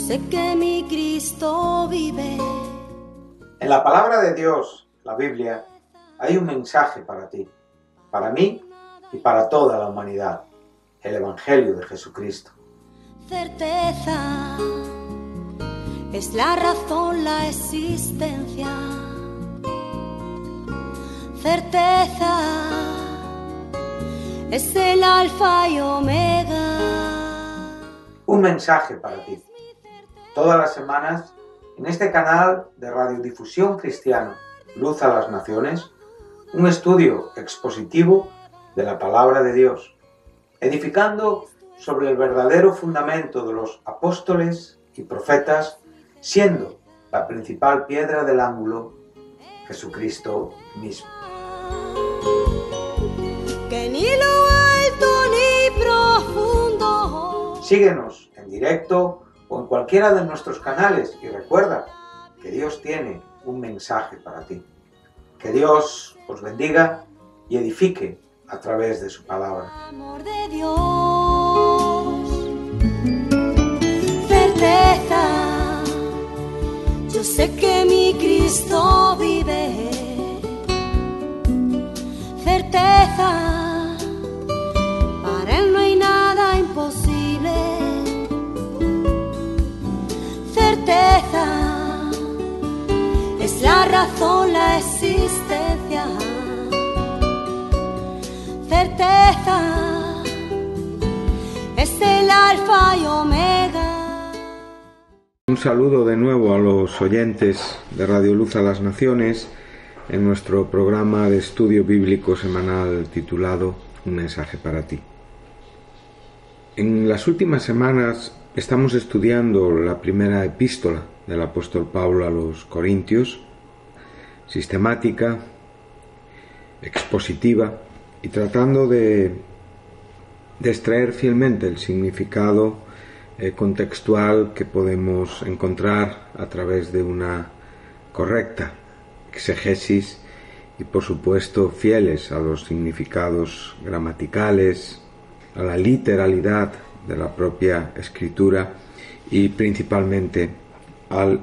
sé que mi Cristo vive. En la palabra de Dios, la Biblia, hay un mensaje para ti, para mí y para toda la humanidad, el Evangelio de Jesucristo. Certeza es la razón, la existencia. Certeza es el alfa y omega. Un mensaje para ti. Todas las semanas, en este canal de radiodifusión cristiana, Luz a las Naciones, un estudio expositivo de la palabra de Dios, edificando sobre el verdadero fundamento de los apóstoles y profetas, siendo la principal piedra del ángulo Jesucristo mismo. Que ni lo alto ni profundo. Síguenos en directo o en cualquiera de nuestros canales y recuerda que Dios tiene un mensaje para ti. Que Dios os bendiga y edifique a través de su palabra. Amor de Dios, certeza, yo sé que mi Cristo vive. Certeza, para Él no hay nada imposible. Certeza, es la razón, la existencia. Certeza, es el alfa y omega. Un saludo de nuevo a los oyentes de Radio Luz a las Naciones en nuestro programa de estudio bíblico semanal titulado Un mensaje para ti. En las últimas semanas estamos estudiando la primera epístola del apóstol Pablo a los Corintios, sistemática, expositiva y tratando de extraer fielmente el significado contextual que podemos encontrar a través de una correcta exegesis y por supuesto fieles a los significados gramaticales, a la literalidad de la propia escritura y principalmente a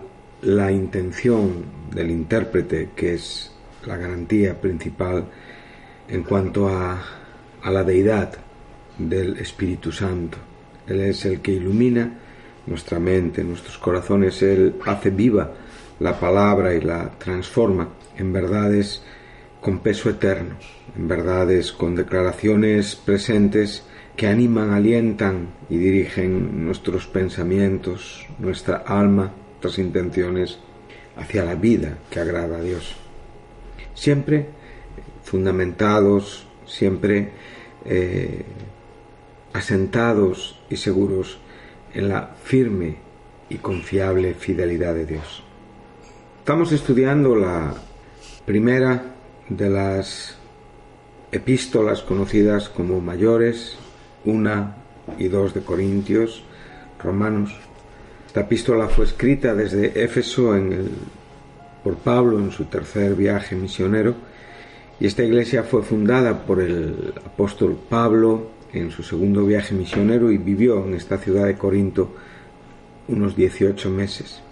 la intención del intérprete, que es la garantía principal en cuanto a la deidad del Espíritu Santo. Él es el que ilumina nuestra mente, nuestros corazones. Él hace viva la palabra y la transforma en verdades con peso eterno, en verdades con declaraciones presentes que animan, alientan y dirigen nuestros pensamientos, nuestra alma, nuestras intenciones hacia la vida que agrada a Dios. Siempre fundamentados, siempre asentados y seguros en la firme y confiable fidelidad de Dios. Estamos estudiando la primera de las epístolas conocidas como mayores, 1 y 2 de Corintios, Romanos. Esta epístola fue escrita desde Éfeso por Pablo en su tercer viaje misionero, y esta iglesia fue fundada por el apóstol Pablo en su segundo viaje misionero y vivió en esta ciudad de Corinto unos 18 meses.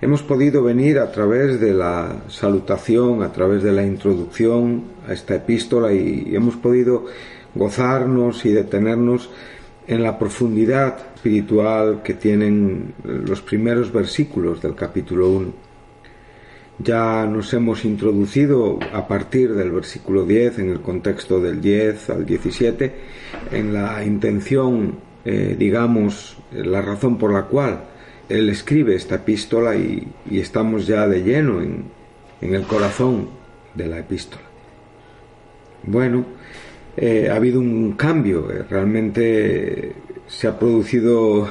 Hemos podido venir a través de la salutación, a través de la introducción a esta epístola y hemos podido gozarnos y detenernos en la profundidad espiritual que tienen los primeros versículos del capítulo 1. Ya nos hemos introducido a partir del versículo 10, en el contexto del 10 al 17, en la intención, la razón por la cual él escribe esta epístola y estamos ya de lleno en el corazón de la epístola. Bueno, ha habido un cambio, realmente se ha producido,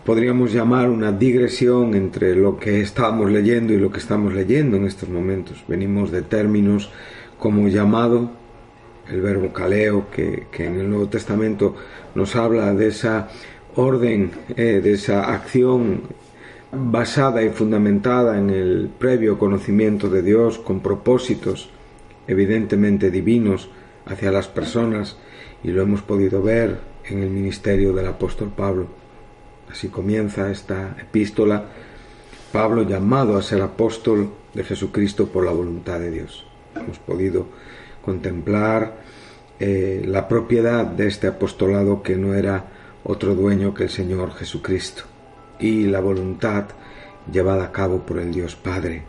podríamos llamar, una digresión entre lo que estábamos leyendo y lo que estamos leyendo en estos momentos. Venimos de términos como llamado, el verbo kaleo, que en el Nuevo Testamento nos habla de esa orden, de esa acción basada y fundamentada en el previo conocimiento de Dios, con propósitos evidentemente divinos hacia las personas, y lo hemos podido ver en el ministerio del apóstol Pablo. Así comienza esta epístola, Pablo llamado a ser apóstol de Jesucristo por la voluntad de Dios. Hemos podido contemplar la propiedad de este apostolado, que no era otro dueño que el Señor Jesucristo, y la voluntad llevada a cabo por el Dios Padre.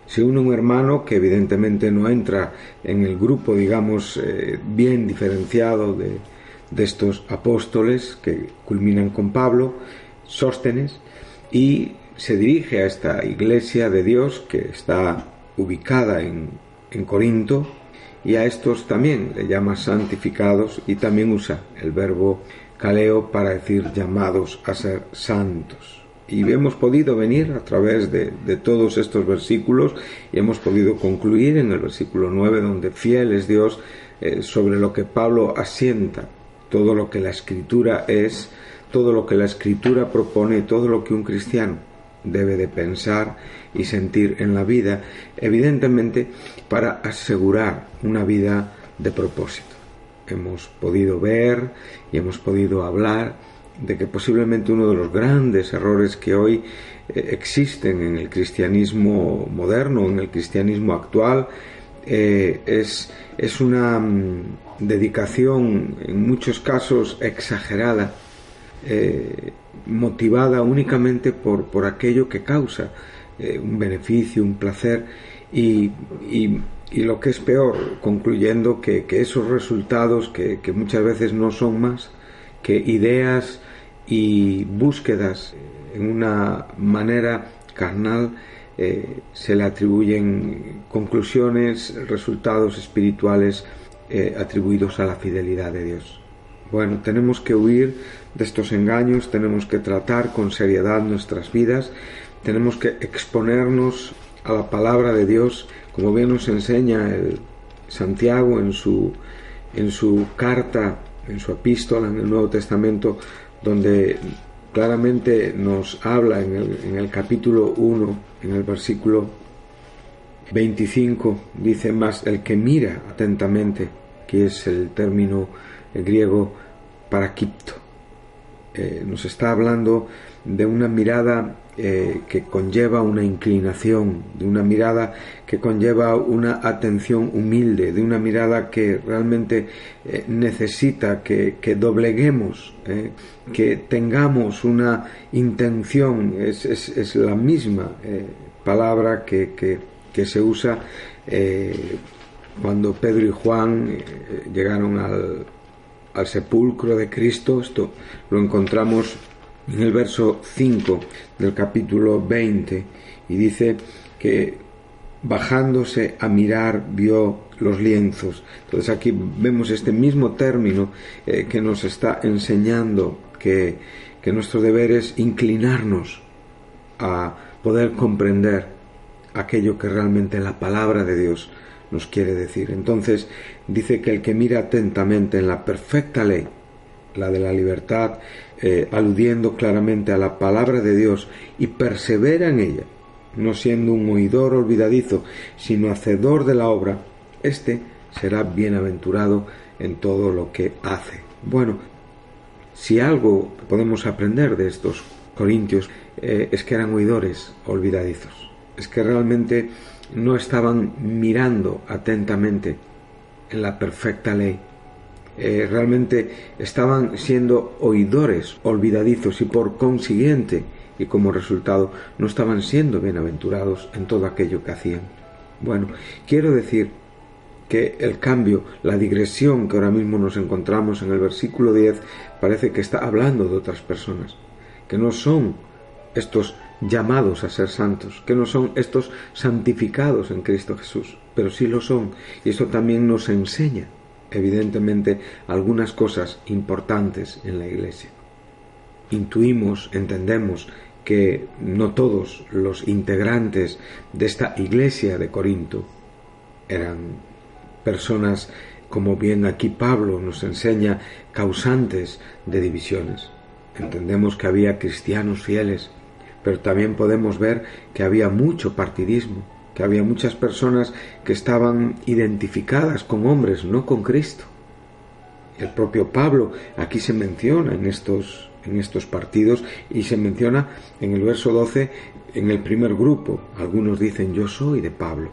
Se une un hermano que evidentemente no entra en el grupo, digamos, bien diferenciado de estos apóstoles que culminan con Pablo, Sóstenes, y se dirige a esta iglesia de Dios que está ubicada en Corinto, y a estos también le llama santificados, y también usa el verbo kaleo para decir llamados a ser santos. Y hemos podido venir a través de todos estos versículos, y hemos podido concluir en el versículo 9, donde fiel es Dios, sobre lo que Pablo asienta, todo lo que la Escritura es, todo lo que la Escritura propone, todo lo que un cristiano debe de pensar y sentir en la vida, evidentemente para asegurar una vida de propósito. Hemos podido ver y hemos podido hablar de que posiblemente uno de los grandes errores que hoy existen en el cristianismo moderno, en el cristianismo actual, es una dedicación en muchos casos exagerada, motivada únicamente por aquello que causa un beneficio, un placer, y lo que es peor, concluyendo que esos resultados que muchas veces no son más que ideas y búsquedas en una manera carnal, se le atribuyen conclusiones, resultados espirituales atribuidos a la fidelidad de Dios. Bueno, tenemos que huir de estos engaños, tenemos que tratar con seriedad nuestras vidas, tenemos que exponernos a la palabra de Dios, como bien nos enseña el Santiago en su carta, en su epístola en el Nuevo Testamento, donde claramente nos habla en el capítulo 1, en el versículo 25, dice: más el que mira atentamente, que es el término griego parakipto, nos está hablando de una mirada que conlleva una inclinación, de una mirada que conlleva una atención humilde, de una mirada que realmente necesita que dobleguemos, que tengamos una intención. Es la misma palabra que se usa cuando Pedro y Juan llegaron al sepulcro de Cristo. Esto lo encontramos en el verso 5 del capítulo 20, y dice que bajándose a mirar vio los lienzos. Entonces aquí vemos este mismo término que nos está enseñando que nuestro deber es inclinarnos a poder comprender aquello que realmente la palabra de Dios nos quiere decir. Entonces dice que el que mira atentamente en la perfecta ley, la de la libertad, aludiendo claramente a la palabra de Dios, y persevera en ella, no siendo un oidor olvidadizo, sino hacedor de la obra, éste será bienaventurado en todo lo que hace. Bueno, si algo podemos aprender de estos corintios, es que eran oidores olvidadizos, es que realmente no estaban mirando atentamente en la perfecta ley. Realmente estaban siendo oidores olvidadizos, y por consiguiente y como resultado no estaban siendo bienaventurados en todo aquello que hacían. Bueno, quiero decir que el cambio, la digresión que ahora mismo nos encontramos en el versículo 10, parece que está hablando de otras personas, que no son estos llamados a ser santos, que no son estos santificados en Cristo Jesús, pero sí lo son, y eso también nos enseña evidentemente algunas cosas importantes en la Iglesia. Intuimos, entendemos que no todos los integrantes de esta Iglesia de Corinto eran personas, como bien aquí Pablo nos enseña, causantes de divisiones. Entendemos que había cristianos fieles, pero también podemos ver que había mucho partidismo, que había muchas personas que estaban identificadas con hombres, no con Cristo. El propio Pablo aquí se menciona en estos en estos partidos, y se menciona en el verso 12 en el primer grupo. Algunos dicen yo soy de Pablo.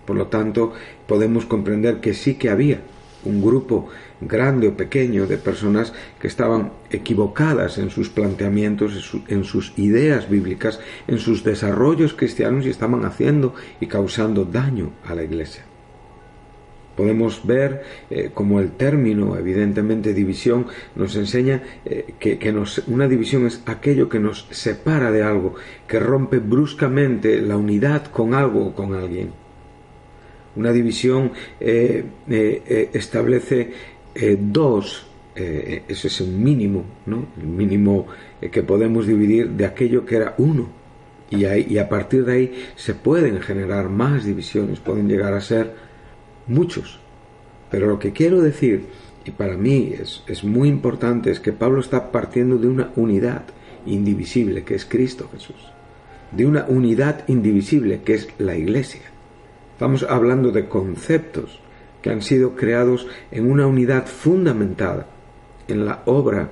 Por lo tanto, podemos comprender que sí que había un grupo grande o pequeño de personas que estaban equivocadas en sus planteamientos, en sus ideas bíblicas, en sus desarrollos cristianos, y estaban haciendo y causando daño a la Iglesia. Podemos ver como el término, evidentemente, división, nos enseña una división es aquello que nos separa de algo, que rompe bruscamente la unidad con algo o con alguien. Una división establece dos, ese es un mínimo, ¿no? El mínimo que podemos dividir de aquello que era uno. Y a partir de ahí se pueden generar más divisiones, pueden llegar a ser muchos. Pero lo que quiero decir, y para mí es muy importante, es que Pablo está partiendo de una unidad indivisible, que es Cristo Jesús. De una unidad indivisible, que es la Iglesia. Estamos hablando de conceptos que han sido creados en una unidad fundamentada en la obra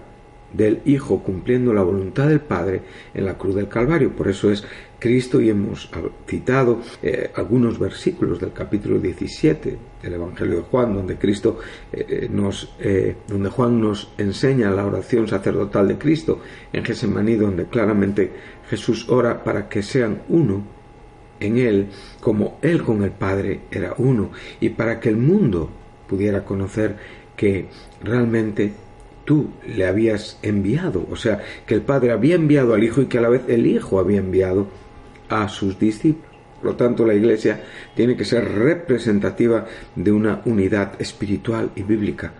del Hijo cumpliendo la voluntad del Padre en la cruz del Calvario. Por eso es Cristo, y hemos citado algunos versículos del capítulo 17 del Evangelio de Juan, donde donde Juan nos enseña la oración sacerdotal de Cristo en Getsemaní, donde claramente Jesús ora para que sean uno en Él, como Él con el Padre era uno, y para que el mundo pudiera conocer que realmente tú le habías enviado, o sea, que el Padre había enviado al Hijo y que a la vez el Hijo había enviado a sus discípulos. Por lo tanto, la Iglesia tiene que ser representativa de una unidad espiritual y bíblica,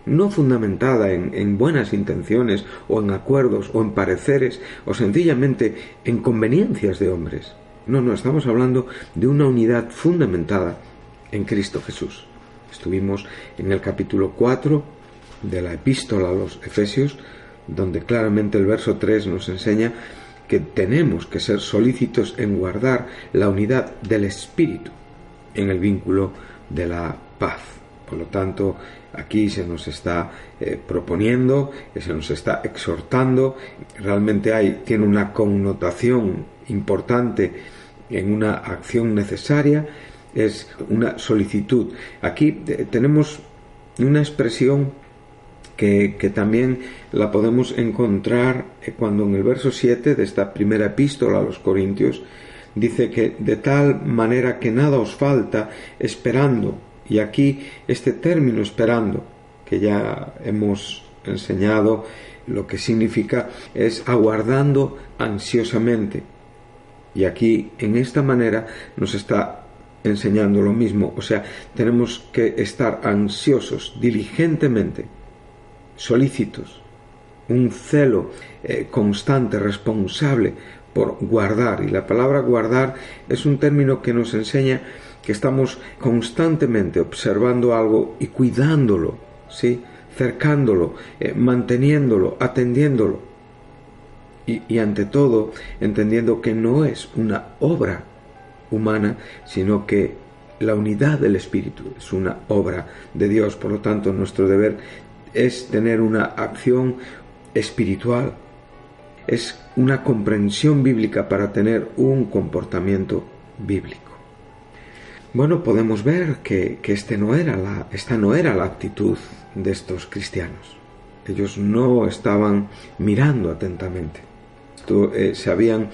no fundamentada en buenas intenciones o en acuerdos o en pareceres o sencillamente en conveniencias de hombres. No, estamos hablando de una unidad fundamentada en Cristo Jesús. Estuvimos en el capítulo 4 de la epístola a los Efesios, donde claramente el verso 3 nos enseña que tenemos que ser solícitos en guardar la unidad del Espíritu en el vínculo de la paz. Por lo tanto, aquí se nos está proponiendo, se nos está exhortando, realmente tiene una connotación importante en una acción necesaria, es una solicitud. Aquí tenemos una expresión que también la podemos encontrar cuando en el verso 7 de esta primera epístola a los Corintios dice que de tal manera que nada os falta, esperando. Y aquí este término esperando, que ya hemos enseñado lo que significa, es aguardando ansiosamente. Y aquí en esta manera nos está enseñando lo mismo, o sea, tenemos que estar ansiosos, diligentemente, solícitos, un celo constante, responsable por guardar. Y la palabra guardar es un término que nos enseña que estamos constantemente observando algo y cuidándolo, ¿sí? Cercándolo, manteniéndolo, atendiéndolo. Y ante todo, entendiendo que no es una obra humana, sino que la unidad del Espíritu es una obra de Dios. Por lo tanto, nuestro deber es tener una acción espiritual, es una comprensión bíblica para tener un comportamiento bíblico. Bueno, podemos ver que esta no era la actitud de estos cristianos. Ellos no estaban mirando atentamente. Se habían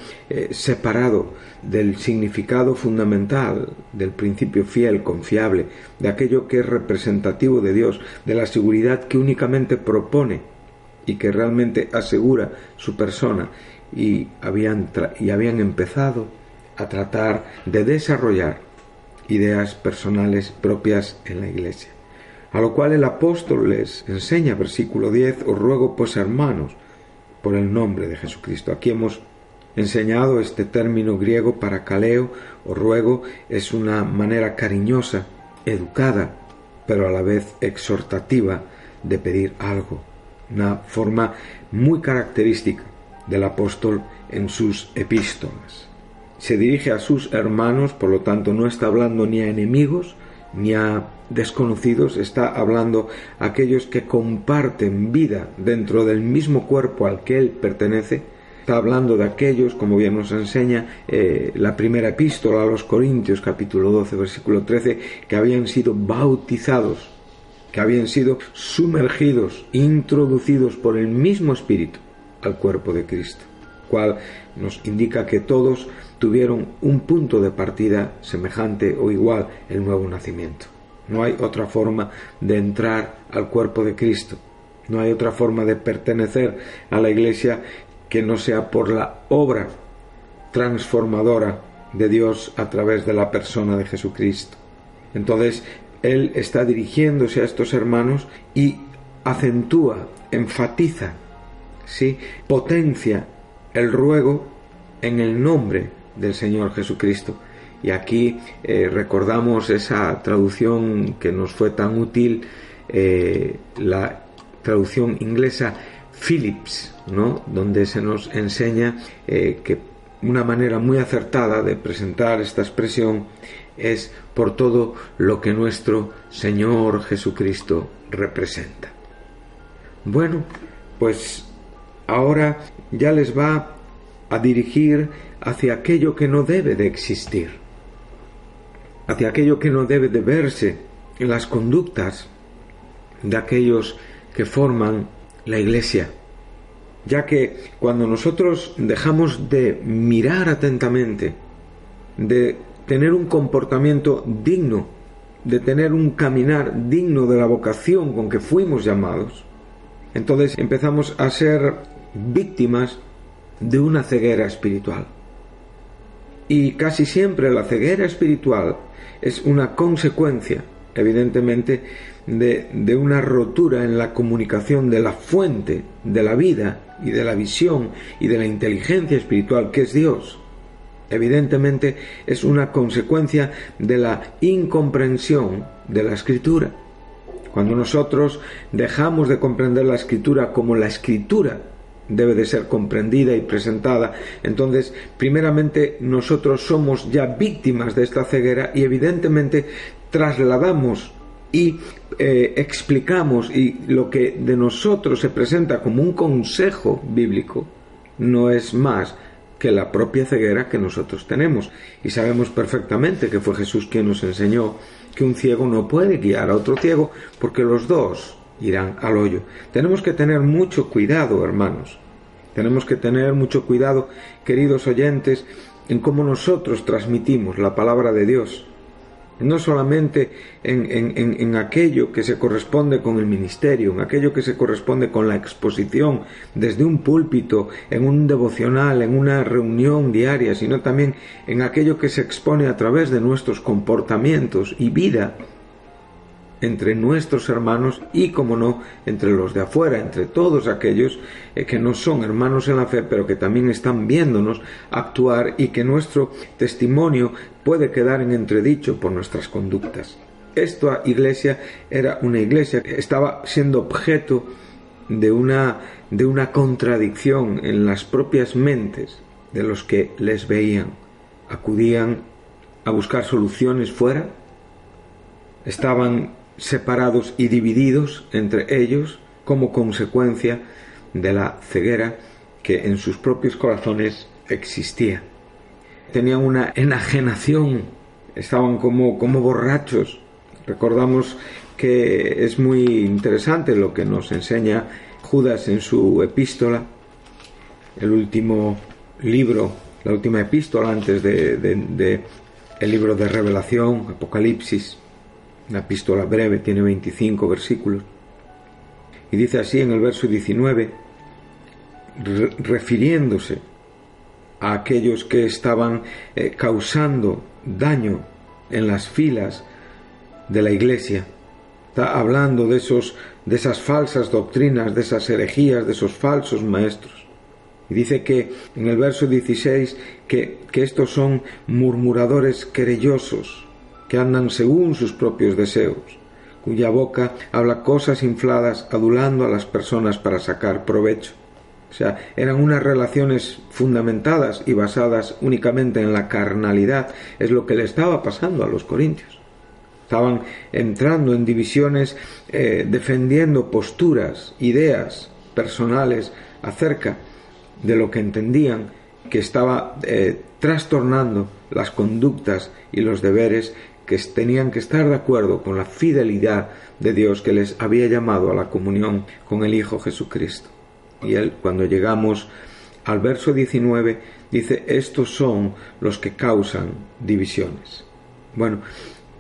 separado del significado fundamental, del principio fiel, confiable, de aquello que es representativo de Dios, de la seguridad que únicamente propone y que realmente asegura su persona, y habían empezado a tratar de desarrollar ideas personales propias en la Iglesia. A lo cual el apóstol les enseña, versículo 10, os ruego pues, hermanos, por el nombre de Jesucristo. Aquí hemos enseñado este término griego parakaleo, o ruego, es una manera cariñosa, educada, pero a la vez exhortativa de pedir algo. Una forma muy característica del apóstol en sus epístolas. Se dirige a sus hermanos, por lo tanto no está hablando ni a enemigos, ni a desconocidos, está hablando a aquellos que comparten vida dentro del mismo cuerpo al que él pertenece. Está hablando de aquellos, como bien nos enseña la primera epístola a los Corintios, capítulo 12, versículo 13, que habían sido bautizados, que habían sido sumergidos, introducidos por el mismo Espíritu al cuerpo de Cristo, cual nos indica que todos tuvieron un punto de partida semejante o igual, el nuevo nacimiento. No hay otra forma de entrar al cuerpo de Cristo, no hay otra forma de pertenecer a la Iglesia que no sea por la obra transformadora de Dios a través de la persona de Jesucristo. Entonces, él está dirigiéndose a estos hermanos y acentúa, enfatiza, ¿sí?, potencia el ruego en el nombre del Señor Jesucristo. Y aquí recordamos esa traducción que nos fue tan útil, la traducción inglesa Phillips, ¿no?, donde se nos enseña que una manera muy acertada de presentar esta expresión es por todo lo que nuestro Señor Jesucristo representa. Bueno, pues ahora ya les va a dirigir hacia aquello que no debe de existir, hacia aquello que no debe de verse en las conductas de aquellos que forman la Iglesia, ya que cuando nosotros dejamos de mirar atentamente, de tener un comportamiento digno, de tener un caminar digno de la vocación con que fuimos llamados, entonces empezamos a ser víctimas de una ceguera espiritual. Y casi siempre la ceguera espiritual es una consecuencia, evidentemente, de una rotura en la comunicación de la fuente de la vida y de la visión y de la inteligencia espiritual, que es Dios. Evidentemente es una consecuencia de la incomprensión de la Escritura. Cuando nosotros dejamos de comprender la Escritura como la Escritura debe de ser comprendida y presentada, entonces primeramente nosotros somos ya víctimas de esta ceguera y evidentemente trasladamos y explicamos, y lo que de nosotros se presenta como un consejo bíblico no es más que la propia ceguera que nosotros tenemos. Y sabemos perfectamente que fue Jesús quien nos enseñó que un ciego no puede guiar a otro ciego, porque los dos irán al hoyo. Tenemos que tener mucho cuidado, hermanos. Tenemos que tener mucho cuidado, queridos oyentes, en cómo nosotros transmitimos la palabra de Dios. No solamente en aquello que se corresponde con el ministerio, en aquello que se corresponde con la exposición desde un púlpito, en un devocional, en una reunión diaria, sino también en aquello que se expone a través de nuestros comportamientos y vida entre nuestros hermanos y, como no, entre los de afuera, entre todos aquellos que no son hermanos en la fe, pero que también están viéndonos actuar y que nuestro testimonio puede quedar en entredicho por nuestras conductas. Esta iglesia era una iglesia que estaba siendo objeto de una contradicción en las propias mentes de los que les veían. Acudían a buscar soluciones fuera, estaban separados y divididos entre ellos como consecuencia de la ceguera que en sus propios corazones existía. Tenían una enajenación, estaban como borrachos. Recordamos que es muy interesante lo que nos enseña Judas en su epístola, el último libro, la última epístola antes de el libro de Revelación, Apocalipsis. Una epístola breve, tiene 25 versículos. Y dice así en el verso 19, refiriéndose a aquellos que estaban causando daño en las filas de la iglesia. Está hablando de esas falsas doctrinas, de esas herejías, de esos falsos maestros. Y dice que en el verso 16 que estos son murmuradores querellosos, que andan según sus propios deseos, cuya boca habla cosas infladas, adulando a las personas para sacar provecho. O sea, eran unas relaciones fundamentadas y basadas únicamente en la carnalidad. Es lo que le estaba pasando a los corintios. Estaban entrando en divisiones, defendiendo posturas, ideas personales acerca de lo que entendían que estaba trastornando las conductas y los deberes que tenían que estar de acuerdo con la fidelidad de Dios que les había llamado a la comunión con el Hijo Jesucristo. Y cuando llegamos al verso 19, dice: estos son los que causan divisiones. Bueno,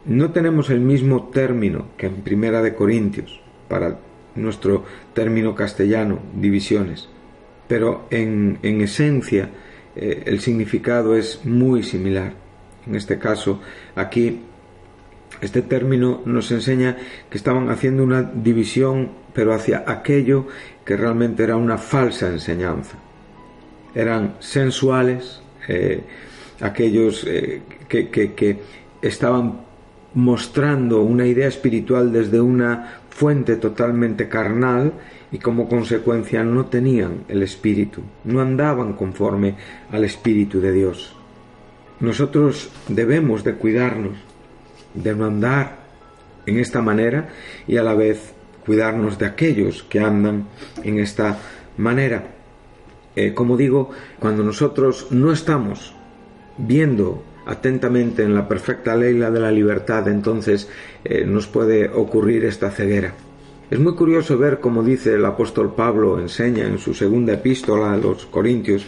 no tenemos el mismo término que en Primera de Corintios para nuestro término castellano, divisiones, pero en esencia el significado es muy similar. En este caso, aquí, este término nos enseña que estaban haciendo una división, pero hacia aquello que realmente era una falsa enseñanza. Eran sensuales, aquellos que estaban mostrando una idea espiritual desde una fuente totalmente carnal, y como consecuencia no tenían el Espíritu, no andaban conforme al Espíritu de Dios. Nosotros debemos de cuidarnos de no andar en esta manera y a la vez cuidarnos de aquellos que andan en esta manera. Como digo, cuando nosotros no estamos viendo atentamente en la perfecta ley, la de la libertad, entonces nos puede ocurrir esta ceguera. Es muy curioso ver cómo dice el apóstol Pablo, enseña en su segunda epístola a los Corintios,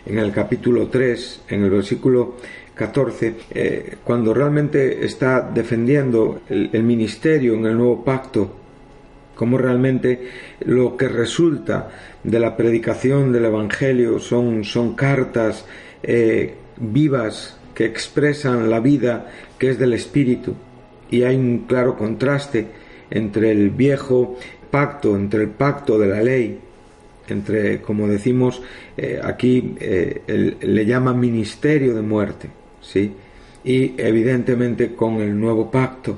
en el capítulo 3, en el versículo 14, cuando realmente está defendiendo el ministerio en el nuevo pacto, cómo realmente lo que resulta de la predicación del Evangelio son cartas vivas que expresan la vida que es del Espíritu, y hay un claro contraste entre el viejo pacto, entre el pacto de la ley, entre, como decimos aquí, le llama ministerio de muerte, ¿sí? Y evidentemente con el nuevo pacto.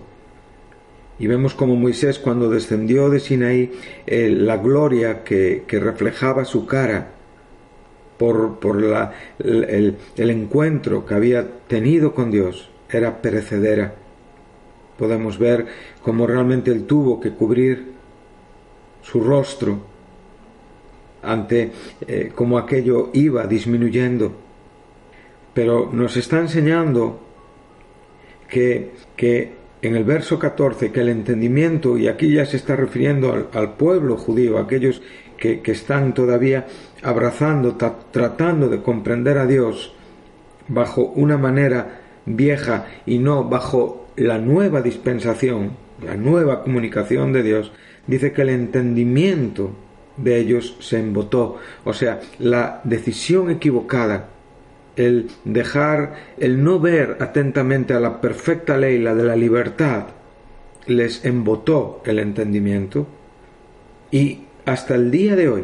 Y vemos como Moisés, cuando descendió de Sinaí, la gloria que reflejaba su cara por el encuentro que había tenido con Dios, era perecedera. Podemos ver cómo realmente él tuvo que cubrir su rostro ante cómo aquello iba disminuyendo. Pero nos está enseñando que en el verso 14, que el entendimiento, y aquí ya se está refiriendo al pueblo judío, aquellos que están todavía abrazando, tratando de comprender a Dios bajo una manera vieja y no bajo la nueva dispensación, la nueva comunicación de Dios, dice que el entendimiento de ellos se embotó. O sea, la decisión equivocada, el no ver atentamente a la perfecta ley, la de la libertad, les embotó el entendimiento, y hasta el día de hoy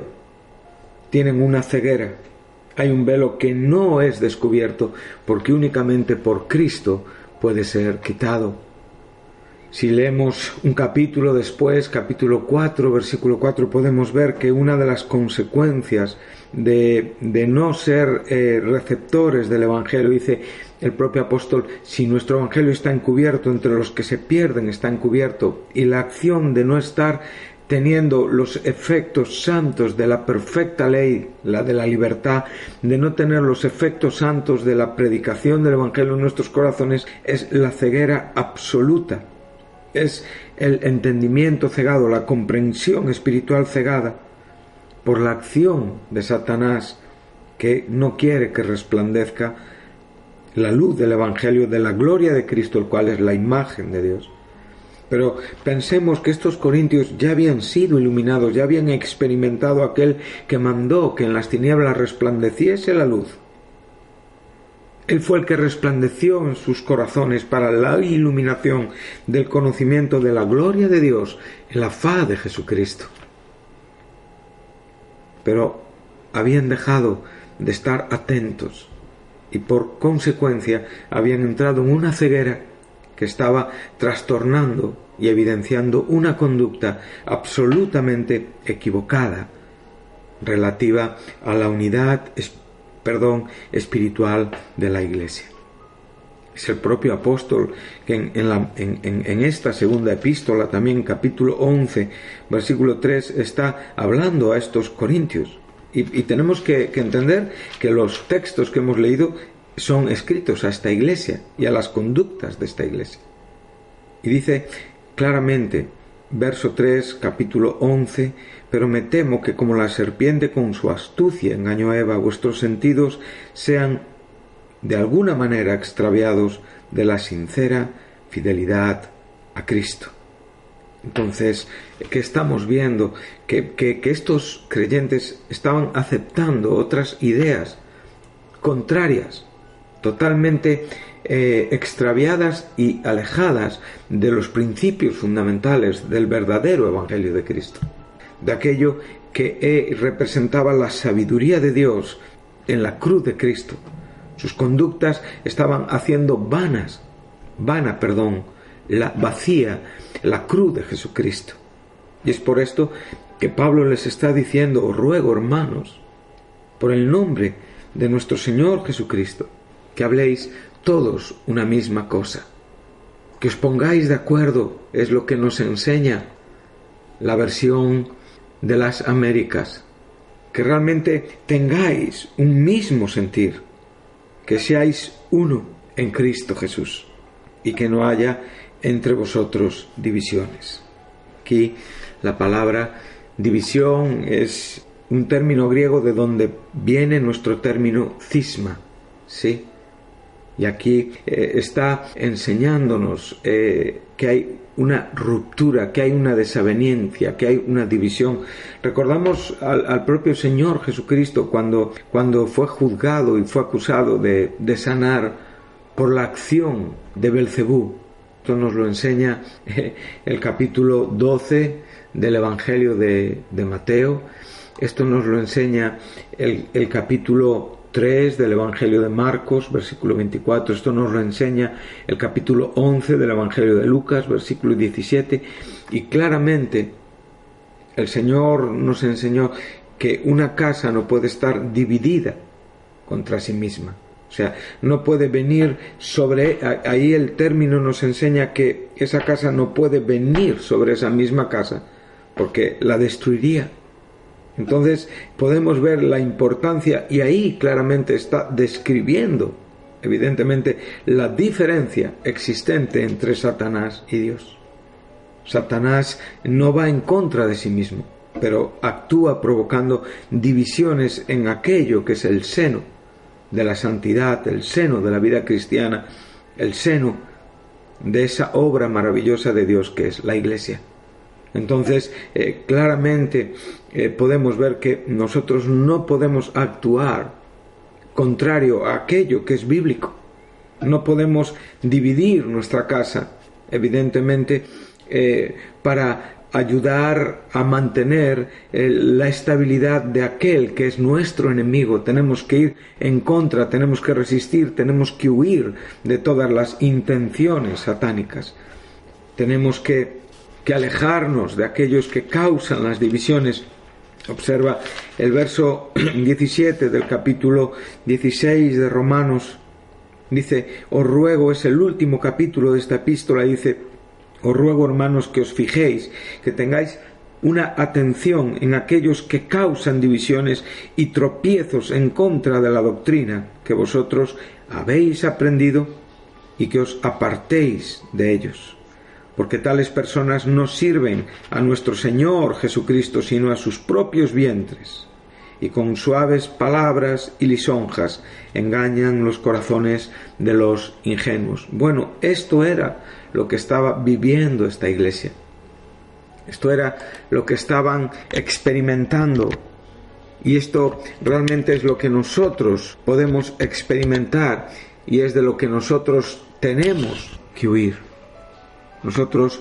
tienen una ceguera. Hay un velo que no es descubierto, porque únicamente por Cristo puede ser quitado. Si leemos un capítulo después, capítulo 4, versículo 4, podemos ver que una de las consecuencias de no ser receptores del Evangelio, dice el propio apóstol, si nuestro Evangelio está encubierto, entre los que se pierden está encubierto, y la acción de no estar teniendo los efectos santos de la perfecta ley, la de la libertad, de no tener los efectos santos de la predicación del Evangelio en nuestros corazones, es la ceguera absoluta, es el entendimiento cegado, la comprensión espiritual cegada por la acción de Satanás, que no quiere que resplandezca la luz del Evangelio, de la gloria de Cristo, el cual es la imagen de Dios. Pero pensemos que estos corintios ya habían sido iluminados, ya habían experimentado aquel que mandó que en las tinieblas resplandeciese la luz. Él fue el que resplandeció en sus corazones para la iluminación del conocimiento de la gloria de Dios en la faz de Jesucristo. Pero habían dejado de estar atentos y por consecuencia habían entrado en una ceguera que estaba trastornando y evidenciando una conducta absolutamente equivocada relativa a la unidad espiritual de la Iglesia. Es el propio apóstol que en esta segunda epístola, también capítulo 11, versículo 3, está hablando a estos corintios. Y tenemos que entender que los textos que hemos leído son escritos a esta iglesia y a las conductas de esta iglesia. Y dice claramente, verso 3, capítulo 11, pero me temo que como la serpiente con su astucia engañó a Eva, vuestros sentidos sean de alguna manera extraviados de la sincera fidelidad a Cristo. Entonces, ¿qué estamos viendo? Que estos creyentes estaban aceptando otras ideas contrarias, totalmente extraviadas y alejadas de los principios fundamentales del verdadero Evangelio de Cristo, de aquello que representaba la sabiduría de Dios en la cruz de Cristo. Sus conductas estaban haciendo vacía la cruz de Jesucristo. Y es por esto que Pablo les está diciendo: os ruego, hermanos, por el nombre de nuestro Señor Jesucristo, que habléis todos una misma cosa, que os pongáis de acuerdo. Es lo que nos enseña la versión de las Américas, que realmente tengáis un mismo sentir, que seáis uno en Cristo Jesús y que no haya entre vosotros divisiones. Aquí la palabra división es un término griego de donde viene nuestro término cisma, ¿sí? Y aquí está enseñándonos que hay una ruptura, que hay una desaveniencia, que hay una división. Recordamos al propio Señor Jesucristo cuando fue juzgado y fue acusado de sanar por la acción de Belcebú. Esto nos lo enseña el capítulo 12 del Evangelio de Mateo. Esto nos lo enseña el capítulo 3 del Evangelio de Marcos, versículo 24. Esto nos lo enseña el capítulo 11 del Evangelio de Lucas, versículo 17. Y claramente el Señor nos enseñó que una casa no puede estar dividida contra sí misma. O sea, no puede venir sobre... Ahí el término nos enseña que esa casa no puede venir sobre esa misma casa, porque la destruiría. Entonces podemos ver la importancia, y ahí claramente está describiendo evidentemente la diferencia existente entre Satanás y Dios. Satanás no va en contra de sí mismo, pero actúa provocando divisiones en aquello que es el seno de la santidad, el seno de la vida cristiana, el seno de esa obra maravillosa de Dios que es la Iglesia. Entonces, claramente podemos ver que nosotros no podemos actuar contrario a aquello que es bíblico. No podemos dividir nuestra casa, evidentemente, para ayudar a mantener la estabilidad de aquel que es nuestro enemigo. Tenemos que ir en contra, tenemos que resistir, tenemos que huir de todas las intenciones satánicas. Tenemos que alejarnos de aquellos que causan las divisiones. Observa el verso 17 del capítulo 16 de Romanos. Dice, os ruego, es el último capítulo de esta epístola, dice, os ruego, hermanos, que os fijéis, que tengáis una atención en aquellos que causan divisiones y tropiezos en contra de la doctrina que vosotros habéis aprendido, y que os apartéis de ellos. Porque tales personas no sirven a nuestro Señor Jesucristo, sino a sus propios vientres, y con suaves palabras y lisonjas engañan los corazones de los ingenuos. Bueno, esto era lo que estaba viviendo esta iglesia. Esto era lo que estaban experimentando. Y esto realmente es lo que nosotros podemos experimentar, y es de lo que nosotros tenemos que huir. Nosotros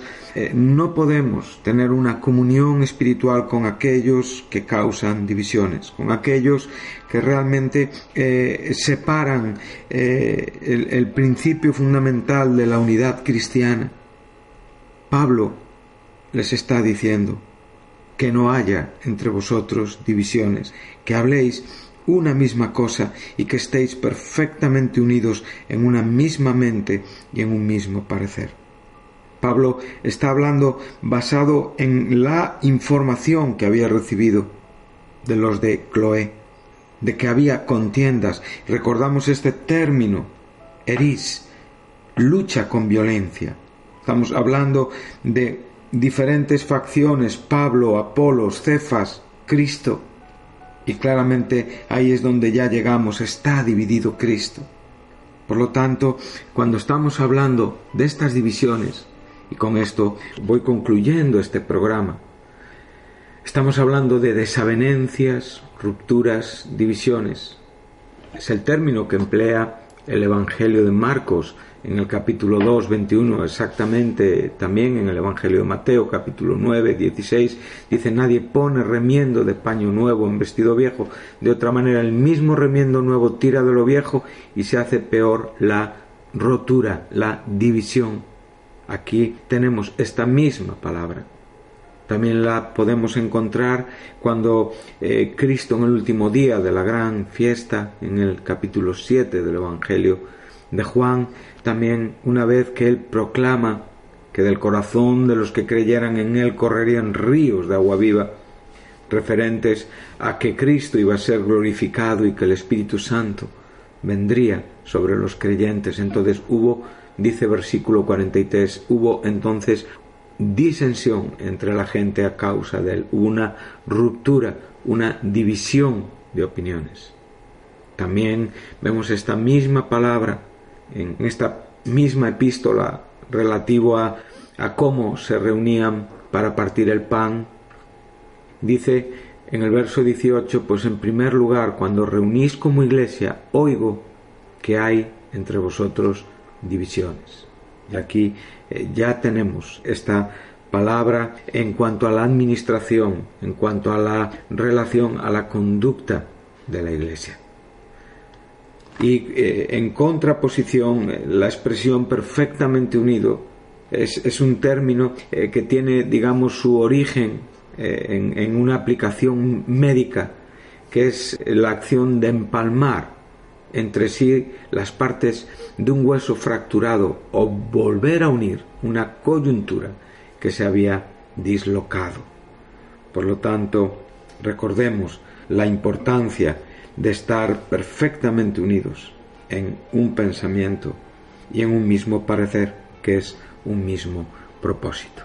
no podemos tener una comunión espiritual con aquellos que causan divisiones, con aquellos que realmente separan el principio fundamental de la unidad cristiana. Pablo les está diciendo que no haya entre vosotros divisiones, que habléis una misma cosa y que estéis perfectamente unidos en una misma mente y en un mismo parecer. Pablo está hablando basado en la información que había recibido de los de Cloé, de que había contiendas. Recordamos este término, eris, lucha con violencia. Estamos hablando de diferentes facciones, Pablo, Apolos, Cefas, Cristo. Y claramente ahí es donde ya llegamos, está dividido Cristo. Por lo tanto, cuando estamos hablando de estas divisiones, y con esto voy concluyendo este programa, estamos hablando de desavenencias, rupturas, divisiones. Es el término que emplea el Evangelio de Marcos en el capítulo 2, 21, exactamente también en el Evangelio de Mateo, capítulo 9, 16, dice: nadie pone remiendo de paño nuevo en vestido viejo, de otra manera el mismo remiendo nuevo tira de lo viejo y se hace peor la rotura, la división. Aquí tenemos esta misma palabra. También la podemos encontrar cuando Cristo en el último día de la gran fiesta, en el capítulo 7 del Evangelio de Juan, también una vez que él proclama que del corazón de los que creyeran en él correrían ríos de agua viva, referentes a que Cristo iba a ser glorificado y que el Espíritu Santo vendría sobre los creyentes. Entonces hubo, dice versículo 43, hubo entonces disensión entre la gente a causa de él. Hubo una ruptura, una división de opiniones. También vemos esta misma palabra en esta misma epístola relativo a cómo se reunían para partir el pan. Dice en el verso 18, pues en primer lugar, cuando reunís como iglesia, oigo que hay entre vosotros divisiones. Y aquí ya tenemos esta palabra en cuanto a la administración, en cuanto a la relación, a la conducta de la iglesia. Y en contraposición, la expresión perfectamente unido es un término que tiene, digamos, su origen en una aplicación médica, que es la acción de empalmar entre sí las partes de un hueso fracturado o volver a unir una coyuntura que se había dislocado. Por lo tanto, recordemos la importancia de estar perfectamente unidos en un pensamiento y en un mismo parecer, que es un mismo propósito.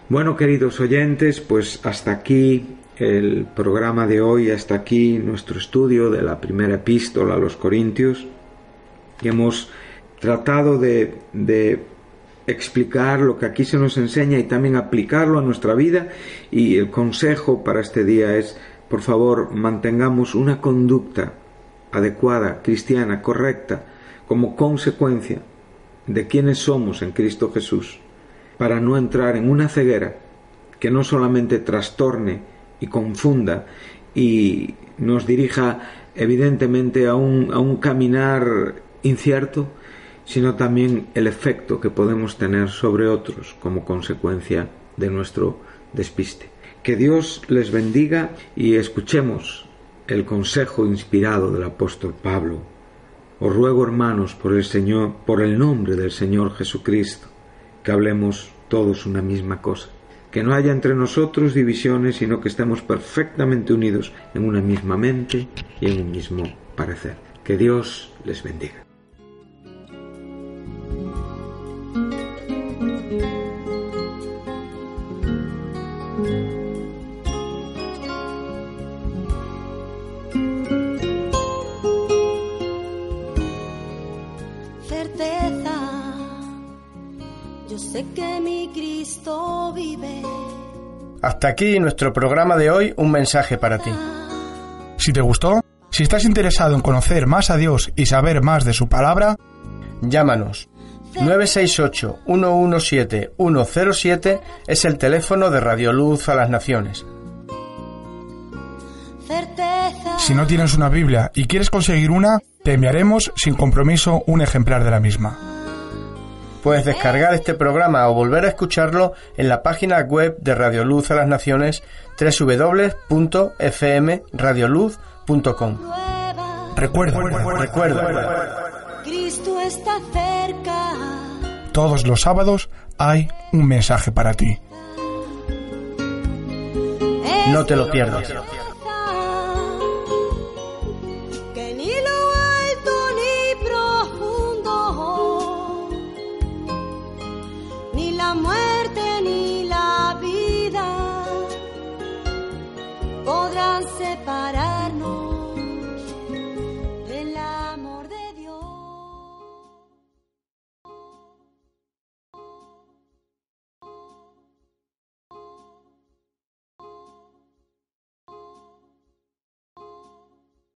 Bueno, queridos oyentes, pues hasta aquí el programa de hoy, hasta aquí nuestro estudio de la primera epístola a los Corintios. Y hemos tratado de explicar lo que aquí se nos enseña y también aplicarlo a nuestra vida, y el consejo para este día es: por favor, mantengamos una conducta adecuada, cristiana, correcta, como consecuencia de quienes somos en Cristo Jesús, para no entrar en una ceguera que no solamente trastorne y confunda y nos dirija evidentemente a un caminar incierto, sino también el efecto que podemos tener sobre otros como consecuencia de nuestro despiste. Que Dios les bendiga y escuchemos el consejo inspirado del apóstol Pablo. Os ruego, hermanos, por el Señor, por el nombre del Señor Jesucristo, que hablemos todos una misma cosa. Que no haya entre nosotros divisiones, sino que estemos perfectamente unidos en una misma mente y en un mismo parecer. Que Dios les bendiga. Hasta aquí nuestro programa de hoy, un mensaje para ti. Si te gustó, si estás interesado en conocer más a Dios y saber más de su palabra, llámanos. 968-117-107 es el teléfono de Radio Luz a las Naciones. Si no tienes una Biblia y quieres conseguir una, te enviaremos sin compromiso un ejemplar de la misma. Puedes descargar este programa o volver a escucharlo en la página web de Radio Luz a las Naciones, www.fmradioluz.com. Recuerda, Cristo está cerca. todos los sábados hay un mensaje para ti. No te lo pierdas. Que ni lo alto ni profundo, ni la muerte ni la vida podrán separar